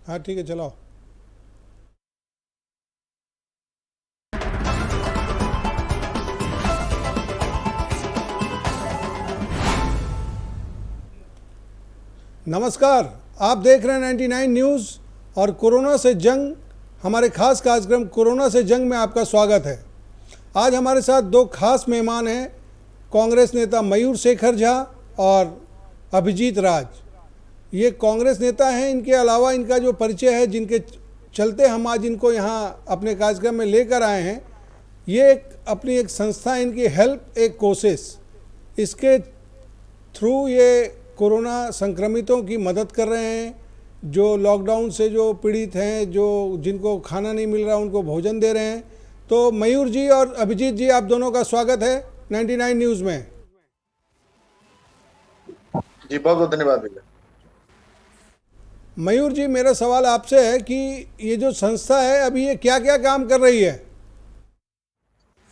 हाँ ठीक है, चलाओ। नमस्कार, आप देख रहे हैं 99 न्यूज़ और कोरोना से जंग, हमारे खास कार्यक्रम कोरोना से जंग में आपका स्वागत है। आज हमारे साथ दो खास मेहमान हैं, कांग्रेस नेता मयूर शेखर झा और अभिजीत राज। ये कांग्रेस नेता हैं, इनके अलावा इनका जो परिचय है, जिनके चलते हम आज इनको यहाँ अपने कार्यक्रम में लेकर आए हैं, ये अपनी एक संस्था, इनकी हेल्प एक कोशिश, इसके थ्रू ये कोरोना संक्रमितों की मदद कर रहे हैं, जो लॉकडाउन से जो पीड़ित हैं, जो जिनको खाना नहीं मिल रहा उनको भोजन दे रहे हैं। तो मयूर जी और अभिजीत जी, आप दोनों का स्वागत है 99 न्यूज़ में। जी बहुत बहुत धन्यवाद भैया। मयूर जी, मेरा सवाल आपसे है कि ये जो संस्था है अभी ये क्या क्या काम कर रही है?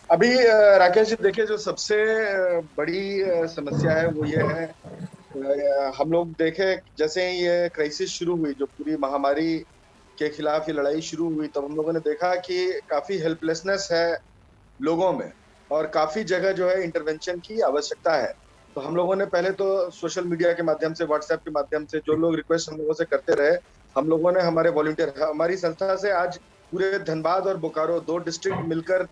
अभी राकेश जी देखिए, जो सबसे बड़ी समस्या है वो ये है, हम लोग देखे जैसे ही ये क्राइसिस शुरू हुई, जो पूरी महामारी के खिलाफ ये लड़ाई शुरू हुई, तब हम लोगों ने देखा कि काफी हेल्पलेसनेस है लोगों में और काफी जगह जो है इंटरवेंशन की आवश्यकता है। तो हम लोगों ने पहले तो सोशल मीडिया के माध्यम से, व्हाट्सएप के माध्यम से जो लोग रिक्वेस्ट हम लोगों से करते रहे, हम लोगों ने हमारे वॉलंटियर, हमारी संस्था से आज पूरे धनबाद और बोकारो 2 डिस्ट्रिक्ट मिलकर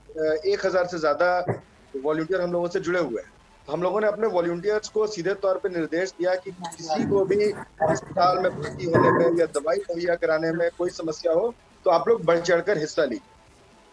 1000 से ज्यादा वॉलंटियर हम लोगों से जुड़े हुए हैं। तो हम लोगों ने अपने वॉलंटियर्स को सीधे तौर पे निर्देश दिया कि किसी को भी अस्पताल में भर्ती होने में या दवाई मुहैया कराने में कोई समस्या हो तो आप लोग बढ़ चढ़कर हिस्सा लीजिए।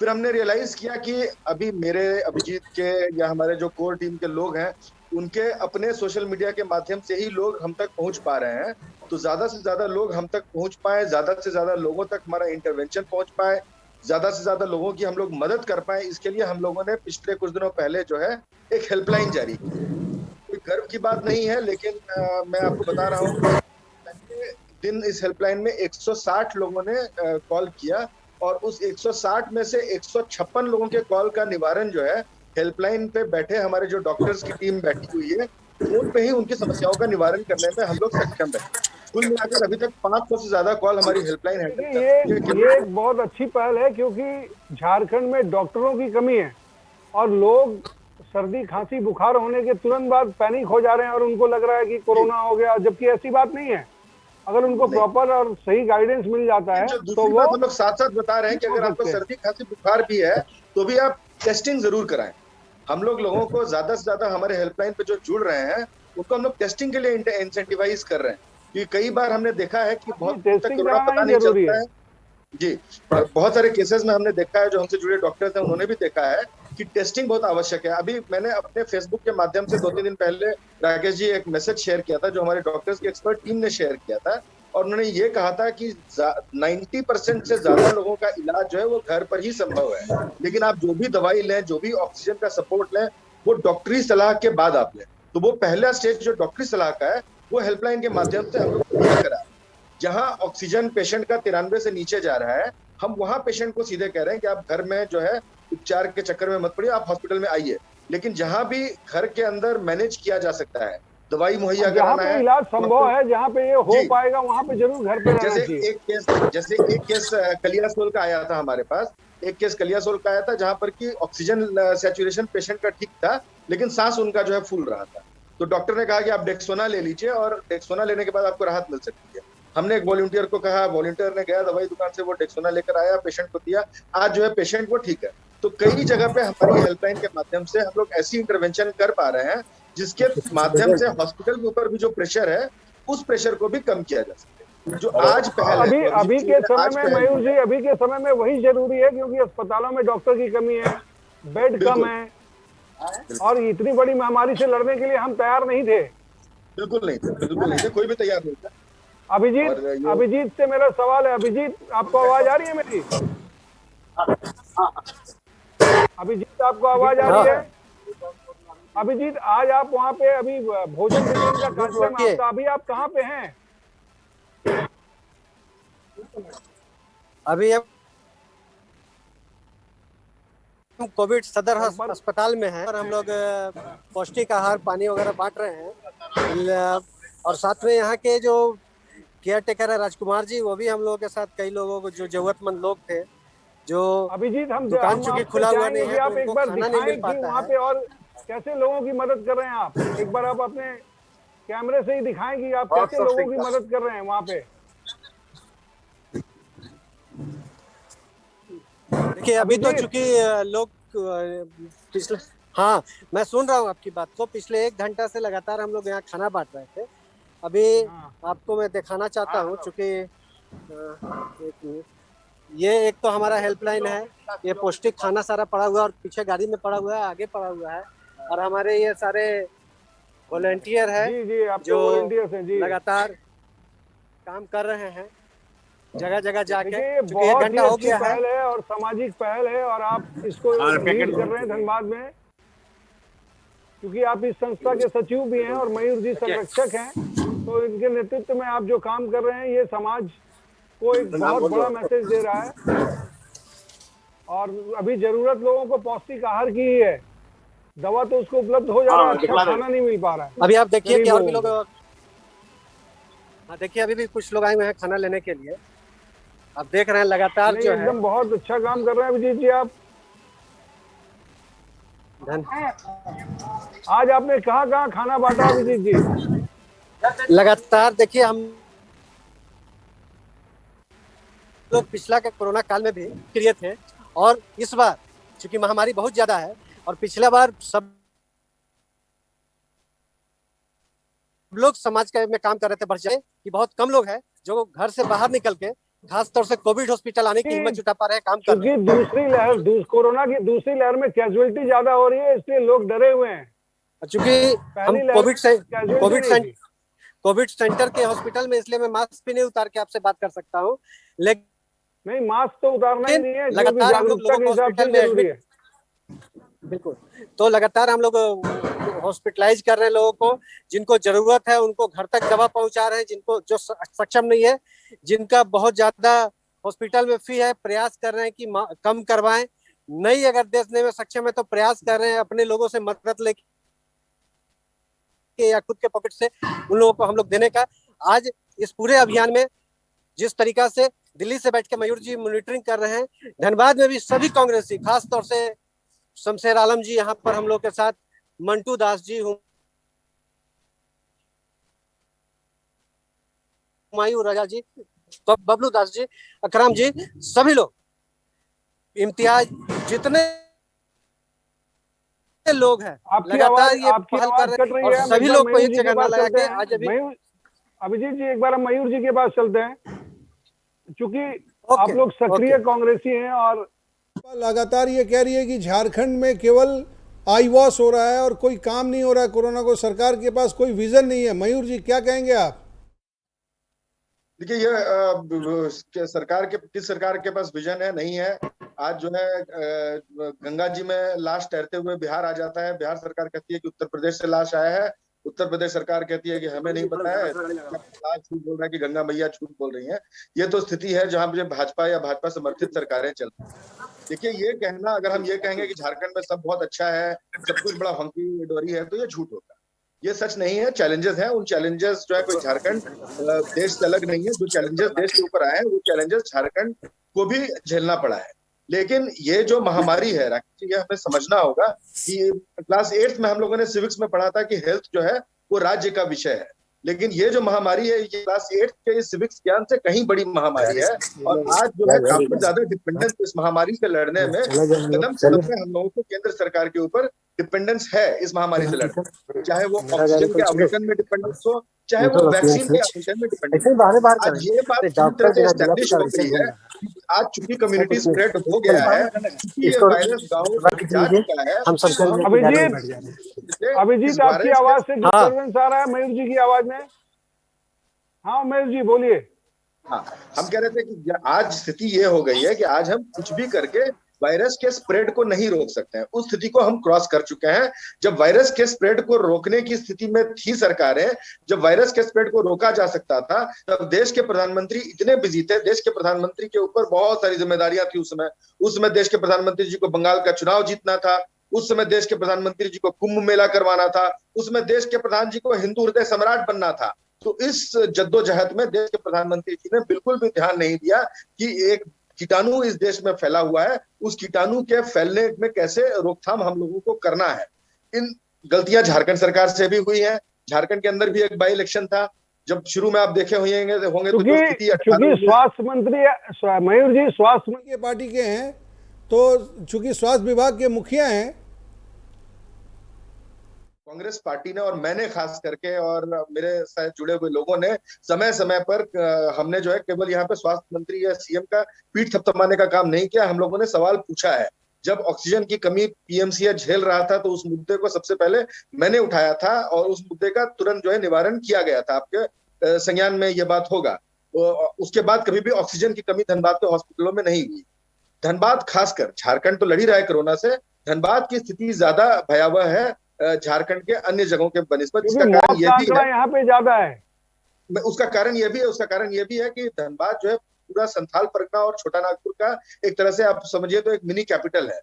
फिर हमने रियलाइज किया कि अभी मेरे, अभिजीत के या हमारे जो कोर टीम के लोग हैं, उनके अपने सोशल मीडिया के माध्यम से ही लोग हम तक पहुंच पा रहे हैं। तो ज्यादा से ज्यादा लोग हम तक पहुंच पाए, ज्यादा से ज्यादा लोगों तक हमारा इंटरवेंशन पहुंच पाए, ज्यादा से ज्यादा लोगों की हम लोग मदद कर पाए, इसके लिए हम लोगों ने पिछले कुछ दिनों पहले जो है एक हेल्पलाइन जारी की। कोई गर्व की बात नहीं है, लेकिन मैं आपको बता रहा हूँ कि पहले दिन इस हेल्पलाइन में 160 लोगों ने कॉल किया और उस 160 में से 156 लोगों के कॉल का निवारण जो है हेल्पलाइन पे बैठे हमारे जो डॉक्टर्स की टीम बैठी हुई है, फोन पे ही उनकी समस्याओं का निवारण करने में हम लोग सक्षम रहे। कुल मिलाकर अभी तक 500 से ज्यादा कॉल हमारी हेल्पलाइन हैंडल कर रही है। ये एक बहुत अच्छी पहल है, क्योंकि झारखंड में डॉक्टरों की कमी है और लोग सर्दी खांसी बुखार होने के तुरंत बाद पैनिक हो जा रहे हैं और उनको लग रहा है कि कोरोना हो गया, जबकि ऐसी बात नहीं है। अगर उनको प्रॉपर और सही गाइडेंस मिल जाता है तो वो हम लोग साथ साथ बता रहे हैं कि अगर आपको सर्दी खांसी बुखार भी है तो भी आप टेस्टिंग जरूर कराएं। हम लोगों को ज्यादा से ज्यादा हमारे हेल्पलाइन पे जो जुड़ रहे हैं उनको हम लोग टेस्टिंग के लिए इंसेंटिवाइज कर रहे हैं, क्योंकि कई बार हमने देखा है कि बहुत तक कोरोना पता नहीं चलता है। जी, बहुत सारे केसेस में हमने देखा है, जो हमसे जुड़े डॉक्टर्स हैं उन्होंने भी देखा है कि टेस्टिंग बहुत आवश्यक है। अभी मैंने अपने फेसबुक के माध्यम से 2-3 दिन पहले राकेश जी एक मैसेज शेयर किया था, जो हमारे डॉक्टर्स की एक्सपर्ट टीम ने शेयर किया था, और उन्होंने ये कहा था कि 90% से ज्यादा लोगों का इलाज जो है वो घर पर ही संभव है, लेकिन आप जो भी दवाई लें, जो भी ऑक्सीजन का सपोर्ट लें, वो डॉक्टरी सलाह के बाद आप लें। तो वो पहला स्टेज जो डॉक्टरी सलाह का है वो हेल्पलाइन के माध्यम से हम लोग मुहैया करा। जहां ऑक्सीजन पेशेंट का 93 से नीचे जा रहा है, हम वहां पेशेंट को सीधे कह रहे हैं कि आप घर में जो है उपचार के चक्कर में मत पड़िए, आप हॉस्पिटल में आइए। लेकिन जहां भी घर के अंदर मैनेज किया जा सकता है, दवाई मुहैया कराना है, इलाज संभव है, जहां पे ये हो पाएगा वहां पे जरूर घर पे रहना चाहिए। जैसे एक केस कलियासोल का आया था हमारे पास, एक केस कलियासोल का आया था जहां पर कि ऑक्सीजन सैचुरेशन पेशेंट का ठीक था, लेकिन सांस उनका जो है फूल रहा था। तो डॉक्टर ने कहा कि आप डेक्सोना ले लीजिए और डेक्सोना लेने के बाद आपको राहत मिल सकती है। हमने एक वॉलंटियर को कहा, वॉलंटियर ने गया दवाई दुकान से वो डेक्सोना लेकर आया, पेशेंट को दिया, आज जो है पेशेंट वो ठीक है। तो कई जगह पे हमारी हेल्पलाइन के माध्यम से हम लोग ऐसी इंटरवेंशन कर पा रहे हैं जिसके माध्यम से हॉस्पिटल के ऊपर भी जो प्रेशर है, उस प्रेशर को भी कम किया जा सके। जो आज पहल है, अभी के समय में मयूर जी, अभी के समय में वही जरूरी है, क्योंकि अस्पतालों में डॉक्टर की कमी है, बेड कम है, और इतनी बड़ी महामारी से लड़ने के लिए हम तैयार नहीं थे। बिल्कुल नहीं थे, कोई भी तैयार नहीं था। अभिजीत से मेरा सवाल है। अभिजीत, आपको आवाज आ रही है मेरी? अभिजीत, आपको आवाज आ रही है? अभिजीत, आज आप वहाँ पे अभी भोजन वितरण का कार्यक्रम आपका, अभी आप कहाँ पे हैं? अभी हम कोविड सदर अस्पताल में हैं और हम लोग पौष्टिक आहार पानी वगैरह बांट रहे हैं, और साथ में यहाँ के जो केयर टेकर है राजकुमार जी, वो भी हम लोगों के साथ, कई लोगों को जो जरूरतमंद लोग थे, जो अभिजीत हम दुकान चूंकि आपसे खुला हुआ चाहेंगे नहीं कि है तो आप एक उनको बार खाना नहीं दिखाएं मिल कि पाता वहाँ है। पे और कैसे लोगों की मदद कर रहे हैं आप। एक बार आप अपने कैमरे से ही दिखाएं कि आप कैसे लोगों की मदद कर रहे हैं वहाँ पे। देखिए अभी तो अभिजीत, चूंकि लोग पिछले, हाँ मैं सुन रहा हूँ आपकी बात को। पिछले 1 घंटा से लगातार हम लोग यहाँ खाना बांट रहे थे। अभी हाँ आपको मैं दिखाना चाहता हूँ, चूंकि एक मिनट, ये एक तो हमारा हेल्पलाइन है, ये पौष्टिक खाना सारा पड़ा हुआ है, और पीछे गाड़ी में पड़ा हुआ है, आगे पड़ा हुआ है, और हमारे ये सारे वॉलेंटियर है जी जी, आपके जो वॉलंटियर्स हैं जी। लगातार काम कर रहे हैं जगह जगह जाके, देखिए ये क्योंकि 1 बहुत ही घंटा हो अच्छी गया है। पहल है और सामाजिक पहल है, और आप इसको लीड कर रहे हैं धनबाद में, क्योंकि आप इस संस्था के सचिव भी हैं और मयूर जी संरक्षक हैं। तो इनके नेतृत्व में आप जो काम कर रहे हैं ये समाज को एक बहुत बड़ा मैसेज दे रहा है। और अभी जरूरत लोगों को पौष्टिक आहार की ही है। दवा तो उसको उपलब्ध हो जा रहा है, अच्छा खाना नहीं मिल पा रहा है। अभी आप देखिए कि और भी लोगों लोग, हाँ देखिए अभी भी कुछ लोग आए हुए हैं खाना लेने के लिए। आप देख रहे हैं लगातार नहीं, जो है। एकदम बहुत अच्छा काम कर रहे हैं अभिजीत जी आप। आज आपने कहाँ खाना बांटा अभिजीत जी? लगातार देखिए हम लोग पिछला के कोरोना काल में भी सक्रिय थे, और इस बार चूंकि महामारी बहुत ज्यादा है, और पिछला बार सब लोग समाज के में काम कर रहे थे, बढ़ जाए कि बहुत कम लोग हैं जो घर से बाहर निकल के खास तौर से कोविड हॉस्पिटल आने की हिम्मत जुटा पा रहे हैं, काम कर रहे हैं। क्योंकि दूसरी लहर, कोरोना की दूसरी लहर में कैजुअलिटी ज्यादा हो रही है, इसलिए लोग डरे हुए हैं। चूंकि हम पहली लहर कोविड सेंटर के हॉस्पिटल में, इसलिए मैं मास्क भी नहीं उतार के आपसे बात कर सकता हूँ, लेकिन नहीं, मास्क तो उतारना ही नहीं है, जो भी लगातार हम लोग जागरूकता लोगों के को हिसाब से हॉस्पिटल में जरूरी है। बिल्कुल, तो लगातार हम लोग हॉस्पिटलाइज कर रहे हैं लोगों को, जिनको जरूरत है उनको घर तक दवा पहुंचा रहे हैं, जिनको जो सक्षम नहीं है, जिनका बहुत ज्यादा हॉस्पिटल में फी है, प्रयास कर रहे हैं कि कम करवाएं। नहीं अगर देने में सक्षम है तो प्रयास कर रहे हैं अपने लोगों से मदद लेके या खुद के पॉकेट से उन लोगों को हम लोग देने का। आज इस पूरे अभियान में जिस तरीका से दिल्ली से बैठ के मयूर जी मॉनिटरिंग कर रहे हैं, धनबाद में भी सभी कांग्रेसी, खास तौर से शमशेर आलम जी यहाँ पर हम लोग के साथ, मंटू दास जी, हुमायूं राजा जी, बबलू दास जी, अकराम जी, सभी लोग, इम्तियाज, जितने लोग हैं लगातार ये पहल कर रहे हैं, और सभी लोग को एक जगह न लगा के आज अभी। अभिजीत जी एक बार हम मयूर जी के पास चलते हैं, क्योंकि आप लोग सक्रिय कांग्रेसी हैं। और लगातार ये कह रही है कि झारखंड में केवल आई वॉश हो रहा है और कोई काम नहीं हो रहा है कोरोना को, सरकार के पास कोई विजन नहीं है। मयूर जी क्या कहेंगे आप? देखिए ये किस सरकार के पास विजन है, नहीं है। आज जो है गंगा जी में लाश तैरते हुए बिहार आ जाता है, बिहार सरकार कहती है कि उत्तर प्रदेश से लाश आया है, उत्तर प्रदेश सरकार कहती है कि हमें नहीं पता है, झूठ बोल रहा है कि गंगा मैया झूठ बोल रही हैं। ये तो स्थिति है जहां पे भाजपा या भाजपा समर्थित सरकारें चलती हैं। देखिए ये कहना, अगर हम ये कहेंगे कि झारखंड में सब बहुत अच्छा है, सब कुछ बड़ा हंकी डोरी है, तो ये झूठ होगा, ये सच नहीं है। चैलेंजेस हैं, उन चैलेंजेस जो है, कोई झारखंड देश से अलग नहीं है। जो चैलेंजेस देश के ऊपर आए हैं वो चैलेंजेस झारखंड को भी झेलना पड़ा है। लेकिन ये जो महामारी है राकेश जी, ये हमें समझना होगा कि क्लास 8 में हम लोगों ने सिविक्स में पढ़ा था कि हेल्थ जो है वो राज्य का विषय है, लेकिन ये जो महामारी है ये क्लास 8 के सिविक्स ज्ञान से कहीं बड़ी महामारी है। और आज जो है काफी ज्यादा डिपेंडेंस इस महामारी से लड़ने में कदम कदम में हम लोगों को केंद्र सरकार के ऊपर डिपेंडेंस है इस महामारी से लड़ने, चाहे वो ऑक्सीजन के आवंटन में डिपेंडेंस हो, चाहे वो वैक्सीन के आवंटन में डिपेंडेंस हो। आज ये बात पूरी तरह से एस्टेब्लिश हो गई है। आज चूंकि कम्युनिटी स्प्रेड हो गया है, चूंकि ये वायरस गाँव जा चुका है। अभिजीत आपकी आवाज से डिस्टर्बेंस आ रहा है मयूर जी की आवाज में। हाँ मयूर जी बोलिए। हाँ, हम कह रहे थे कि आज स्थिति ये हो गई है कि आज हम कुछ भी करके वायरस के स्प्रेड को नहीं रोक सकते हैं। उस स्थिति को हम क्रॉस कर चुके हैं। जब वायरस के स्प्रेड को रोकने की स्थिति में थी सरकारें, जब वायरस के स्प्रेड को रोका जा सकता था, तब देश के प्रधानमंत्री इतने बिजी थे। देश के प्रधानमंत्री के ऊपर बहुत सारी जिम्मेदारियां थी उस समय देश के प्रधानमंत्री जी को बंगाल का चुनाव जीतना था, उस समय देश के प्रधानमंत्री जी को कुंभ मेला करवाना था, उस समय देश के प्रधान जी को हिंदू हृदय सम्राट बनना था। तो इस जद्दोजहद में देश के प्रधानमंत्री जी ने बिल्कुल भी ध्यान नहीं दिया कि एक कीटाणु इस देश में फैला हुआ है, उस कीटाणु के फैलने में कैसे रोकथाम हम लोगों को करना है। इन गलतियां झारखंड सरकार से भी हुई है। झारखंड के अंदर भी एक बाई इलेक्शन था, जब शुरू में आप देखे होंगे तो जो स्थिति चूंकि स्वास्थ्य मंत्री मयूर जी स्वास्थ्य के पार्टी के हैं, तो चूंकि स्वास्थ्य विभाग के मुखिया हैं कांग्रेस पार्टी ने, और मैंने खास करके और मेरे साथ जुड़े हुए लोगों ने समय समय पर हमने जो है केवल यहाँ पे स्वास्थ्य मंत्री या सीएम का पीठ थपथपाने का काम नहीं किया, हम लोगों ने सवाल पूछा है। जब ऑक्सीजन की कमी पीएमसीएच झेल रहा था तो उस मुद्दे को सबसे पहले मैंने उठाया था और उस मुद्दे का तुरंत जो है निवारण किया गया था। आपके संज्ञान में ये बात होगा। उसके बाद कभी भी ऑक्सीजन की कमी धनबाद के हॉस्पिटलों में नहीं हुई। धनबाद खासकर, झारखंड तो लड़ी रहा है कोरोना से, धनबाद की स्थिति ज्यादा भयावह है झारखंड के अन्य जगहों के बनिस्बत। इसका कारण ये भी है यहाँ पे ज्यादा है, उसका कारण ये भी है कि धनबाद जो है पूरा संथाल परगना और छोटा नागपुर का एक तरह से आप समझिए तो एक मिनी कैपिटल है।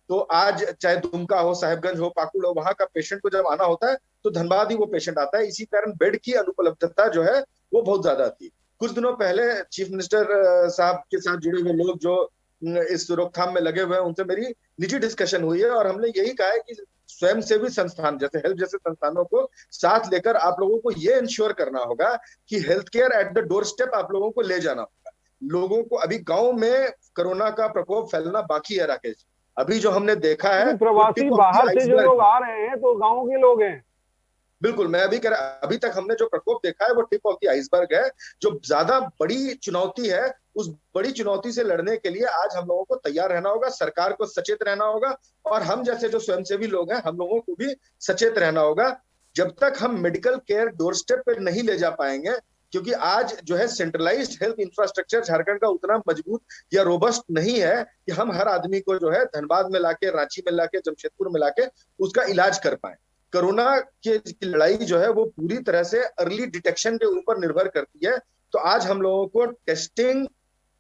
तो आज चाहे दुमका हो, साहिबगंज हो, पाकुड़ हो, वहां का पेशेंट को जब आना होता है तो धनबाद ही वो पेशेंट आता है। इसी कारण बेड की अनुपलब्धता जो है वो बहुत ज्यादा थी। कुछ दिनों पहले चीफ मिनिस्टर साहब के साथ जुड़े हुए लोग जो इस रोकथाम में लगे हुए हैं, उनसे मेरी निजी डिस्कशन हुई है और हमने यही कहा है कि स्वयंसेवी संस्थान जैसे हेल्थ जैसे संस्थानों को साथ लेकर आप लोगों को ये इंश्योर करना होगा कि health care at the door step आप लोगों को ले जाना होगा। लोगों को अभी गांव में कोरोना का प्रकोप फैलना बाकी है राकेश। अभी जो हमने देखा है प्रवासी बाहर से जो लोग आ रहे हैं तो गाँव के लोग हैं। बिल्कुल, मैं अभी कह रहा, अभी तक हमने जो प्रकोप देखा है वो टिप ऑफ द आइसबर्ग है। जो ज्यादा बड़ी चुनौती है, उस बड़ी चुनौती से लड़ने के लिए आज हम लोगों को तैयार रहना होगा, सरकार को सचेत रहना होगा और हम जैसे जो स्वयंसेवी लोग हैं हम लोगों को भी सचेत रहना होगा। जब तक हम मेडिकल केयर डोर स्टेप पे नहीं ले जा पाएंगे, क्योंकि आज जो है सेंट्रलाइज्ड हेल्थ इंफ्रास्ट्रक्चर झारखंड का उतना मजबूत या रोबस्ट नहीं है कि हम हर आदमी को जो है धनबाद में लाके, रांची में लाके, जमशेदपुर में लाके उसका इलाज कर पाए। कोरोना की लड़ाई जो है वो पूरी तरह से अर्ली डिटेक्शन के ऊपर निर्भर करती है। तो आज हम लोगों को टेस्टिंग,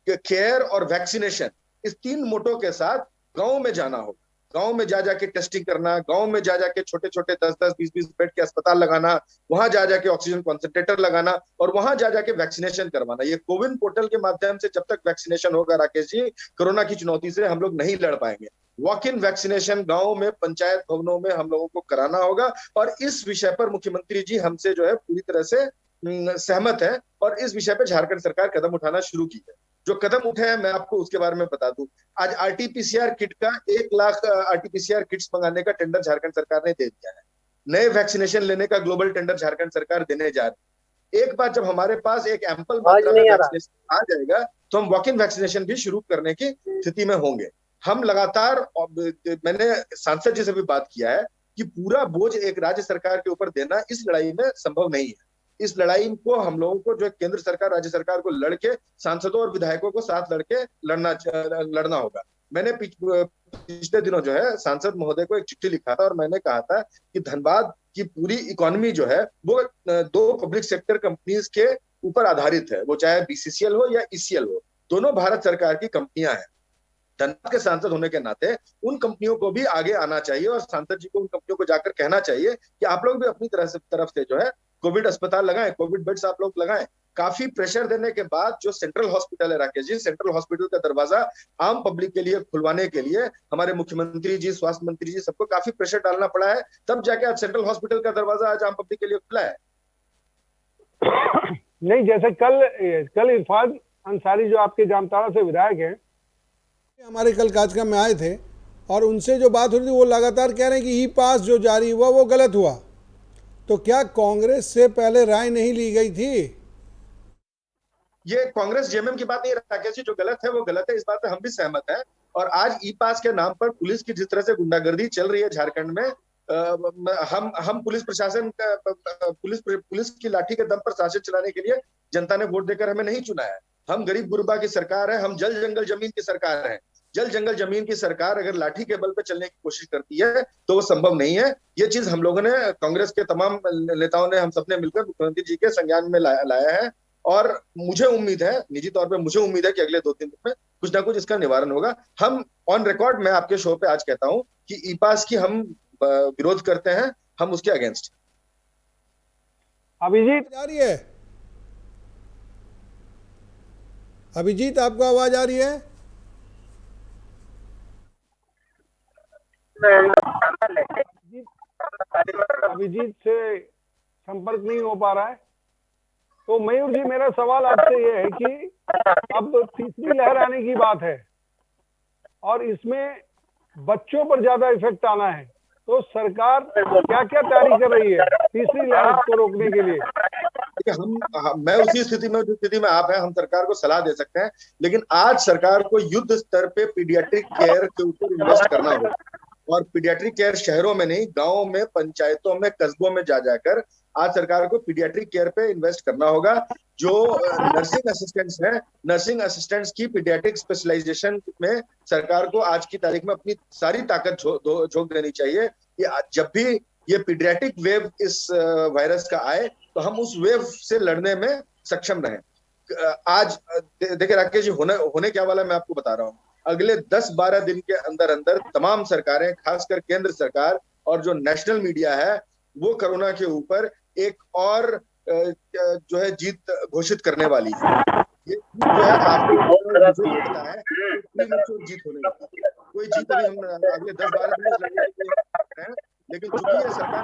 केयर और वैक्सीनेशन, इस तीन मोटो के साथ गांव में जाना होगा। गांव में जा जाके टेस्टिंग करना, गांव में जा जाके छोटे छोटे 10-10, 20-20 बेड के अस्पताल लगाना, वहां जा जाके ऑक्सीजन कॉन्सेंट्रेटर लगाना और वहां जा जाके वैक्सीनेशन करवाना। ये कोविन पोर्टल के माध्यम से जब तक वैक्सीनेशन होगा राकेश जी, कोरोना की चुनौती से हम लोग नहीं लड़ पाएंगे। वॉक इन वैक्सीनेशन गांव में, पंचायत भवनों में हम लोगों को कराना होगा और इस विषय पर मुख्यमंत्री जी हमसे जो है पूरी तरह से सहमत है और इस विषय पर झारखंड सरकार कदम उठाना शुरू की है। जो कदम उठे हैं मैं आपको उसके बारे में बता दूं। आज आरटीपीसीआर किट का 1 लाख आरटीपीसीआर किट्स मंगाने का टेंडर झारखंड सरकार ने दे दिया है। नए वैक्सीनेशन लेने का ग्लोबल टेंडर झारखंड सरकार देने जा रही है। एक बार जब हमारे पास एक एम्पल मात्रा में वैक्सीनेशन आ जाएगा तो हम वॉक इन वैक्सीनेशन भी शुरू करने की स्थिति में होंगे। हम लगातार, मैंने सांसद जी से भी बात किया है कि पूरा बोझ एक राज्य सरकार के ऊपर देना इस लड़ाई में संभव नहीं है। इस लड़ाई को हम लोगों को जो केंद्र सरकार, राज्य सरकार को लड़के, सांसदों और विधायकों को साथ लड़के लड़ना होगा। मैंने पिछले दिनों जो है सांसद महोदय को एक चिट्ठी लिखा था और मैंने कहा था कि धनबाद की पूरी इकोनॉमी जो है वो 2 पब्लिक सेक्टर कंपनीज के ऊपर आधारित है, वो चाहे बीसीसीएल हो या ईसीएल हो, दोनों भारत सरकार की कंपनियां हैं। धनबाद के सांसद होने के नाते उन कंपनियों को भी आगे आना चाहिए और सांसद जी को उन कंपनियों को जाकर कहना चाहिए कि आप लोग भी अपनी तरफ से जो है कोविड अस्पताल लगाएं, कोविड बेड्स आप लोग लगाएं। काफी प्रेशर देने के बाद जो सेंट्रल हॉस्पिटल है राकेश जी, सेंट्रल हॉस्पिटल का दरवाजा आम पब्लिक के लिए खुलवाने के लिए हमारे मुख्यमंत्री जी, स्वास्थ्य मंत्री जी, सबको काफी प्रेशर डालना पड़ा है, तब जाके आज सेंट्रल हॉस्पिटल का दरवाजा आज आम पब्लिक के लिए खुला है। नहीं, जैसे कल इरफान अंसारी जो आपके जामताड़ा से विधायक है, हमारे कल कार्यक्रम में आए थे और उनसे जो बात हो रही थी वो लगातार कह रहे हैं कि ई पास जो जारी हुआ वो गलत हुआ। तो क्या कांग्रेस से पहले राय नहीं ली गई थी? ये कांग्रेस जेएमएम की बात नहीं राकेश जी, जो गलत है वो गलत है, इस बात पे हम भी सहमत हैं। और आज ई पास के नाम पर पुलिस की जिस तरह से गुंडागर्दी चल रही है झारखंड में, हम पुलिस प्रशासन, पुलिस की लाठी के दम पर शासन चलाने के लिए जनता ने वोट देकर हमें नहीं चुना है। हम गरीब गुरबा की सरकार है, हम जल जंगल जमीन की सरकार है। जल जंगल जमीन की सरकार अगर लाठी के बल पे चलने की कोशिश करती है तो वो संभव नहीं है। ये चीज हम लोगों ने, कांग्रेस के तमाम नेताओं ने, हम सबने मिलकर मुख्यमंत्री जी के संज्ञान में लाया है और मुझे उम्मीद है, निजी तौर पे मुझे उम्मीद है कि अगले 2-3 दिन में कुछ ना कुछ इसका निवारण होगा। हम ऑन रिकॉर्ड, मैं आपके शो पे आज कहता हूं कि ई पास की हम विरोध करते हैं, हम उसके अगेंस्ट। अभिजीत जा रही है अभिजीत, आपको आवाज़ आ रही है? अभिजीत से संपर्क नहीं हो पा रहा है। तो मयूर जी, मेरा सवाल आपसे ये है कि अब तीसरी लहर आने की बात है और इसमें बच्चों पर ज्यादा इफेक्ट आना है, तो सरकार क्या क्या तैयारी कर रही है तीसरी लहर को रोकने के लिए? देखिए, मैं उसी स्थिति में, जिस स्थिति में आप हैं, हम सरकार को सलाह दे सकते हैं, लेकिन आज सरकार को युद्ध स्तर पे पीडियाट्रिक केयर के ऊपर इन्वेस्ट करना होगा। और पीडियाट्रिक केयर शहरों में नहीं, गांवों में, पंचायतों में, कस्बों में जा जाकर आज सरकार को पीडियाट्रिक केयर पे इन्वेस्ट करना होगा। जो नर्सिंग असिस्टेंट्स हैं, नर्सिंग असिस्टेंट्स की पीडियाट्रिक स्पेशलाइजेशन में सरकार को आज की तारीख में अपनी सारी ताकत झोंक देनी चाहिए कि जब भी ये पीडियाट्रिक वेव इस वायरस का आए तो हम उस वेव से लड़ने में सक्षम रहें। आज देखिए राकेश जी, होने क्या वाला मैं आपको बता रहा हूँ। अगले 10-12 दिन के अंदर अंदर तमाम सरकारें, खासकर केंद्र सरकार और जो नेशनल मीडिया है, वो कोरोना के ऊपर एक और जो है जीत घोषित करने वाली है। ये जो है आपको पता है जीत होने वाली है। कोई जीत अभी हम अगले 10-12 दिन लड़ने हैं, लेकिन चूंकि ये सरकार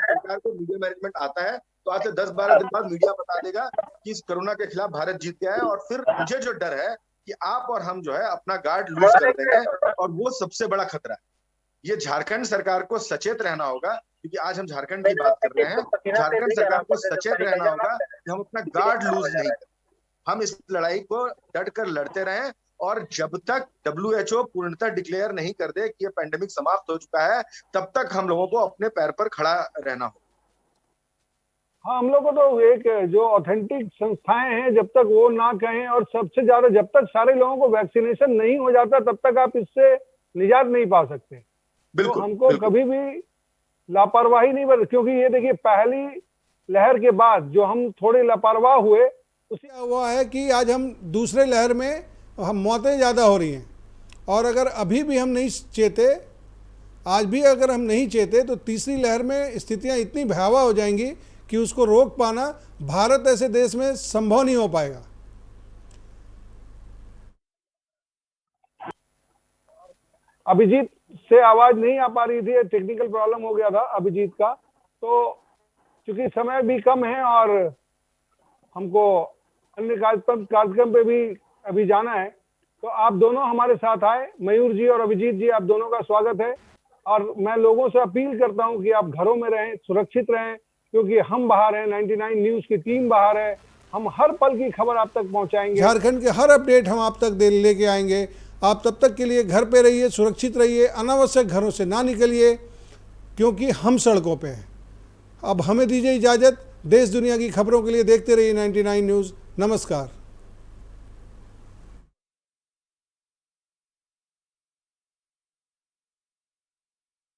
सरकार को मीडिया मैनेजमेंट आता है, तो आज से 10-12 दिन बाद मीडिया बता देगा कि इस कोरोना के खिलाफ भारत जीत गया है। और फिर मुझे जो डर है कि आप और हम जो है अपना गार्ड लूज कर देंगे, और वो सबसे बड़ा खतरा है। ये झारखंड सरकार को सचेत रहना होगा, क्योंकि आज हम झारखंड की बात कर रहे हैं। झारखंड सरकार को सचेत रहना होगा कि हम अपना गार्ड लूज नहीं करें। हम इस लड़ाई को डट कर लड़ते रहें, और जब तक WHO पूर्णतः डिक्लेयर नहीं कर दे कि ये पेंडेमिक समाप्त हो चुका है, तब तक हम लोगों को अपने पैर पर खड़ा रहना हो। हाँ, हम लोग को तो एक जो ऑथेंटिक संस्थाएं हैं, जब तक वो ना कहें, और सबसे ज्यादा जब तक सारे लोगों को वैक्सीनेशन नहीं हो जाता, तब तक आप इससे निजात नहीं पा सकते। तो हमको कभी भी लापरवाही नहीं बरत, क्योंकि ये देखिए, पहली लहर के बाद जो हम थोड़े लापरवाह हुए, उसे हुआ है कि आज हम दूसरे लहर में हम मौतें ज़्यादा हो रही हैं। और अगर अभी भी हम नहीं चेते, आज भी अगर हम नहीं चेते, तो तीसरी लहर में स्थितियां इतनी भयावह हो जाएंगी कि उसको रोक पाना भारत ऐसे देश में संभव नहीं हो पाएगा। अभिजीत से आवाज नहीं आ पा रही थी, टेक्निकल प्रॉब्लम हो गया था अभिजीत का। तो चूंकि समय भी कम है और हमको अन्य कार्यक्रम पे भी अभी जाना है, तो आप दोनों हमारे साथ आए। मयूर जी और अभिजीत जी, आप दोनों का स्वागत है। और मैं लोगों से अपील करता हूं कि आप घरों में रहें, सुरक्षित रहें, क्योंकि हम बाहर हैं, 99 न्यूज की टीम बाहर है। हम हर पल की खबर आप तक पहुंचाएंगे। झारखंड के हर अपडेट हम आप तक लेके आएंगे। आप तब तक के लिए घर पे रहिए, सुरक्षित रहिए, अनावश्यक घरों से ना निकलिए, क्योंकि हम सड़कों पे हैं। अब हमें दीजिए इजाज़त। देश दुनिया की खबरों के लिए देखते रहिए 99 न्यूज़। नमस्कार।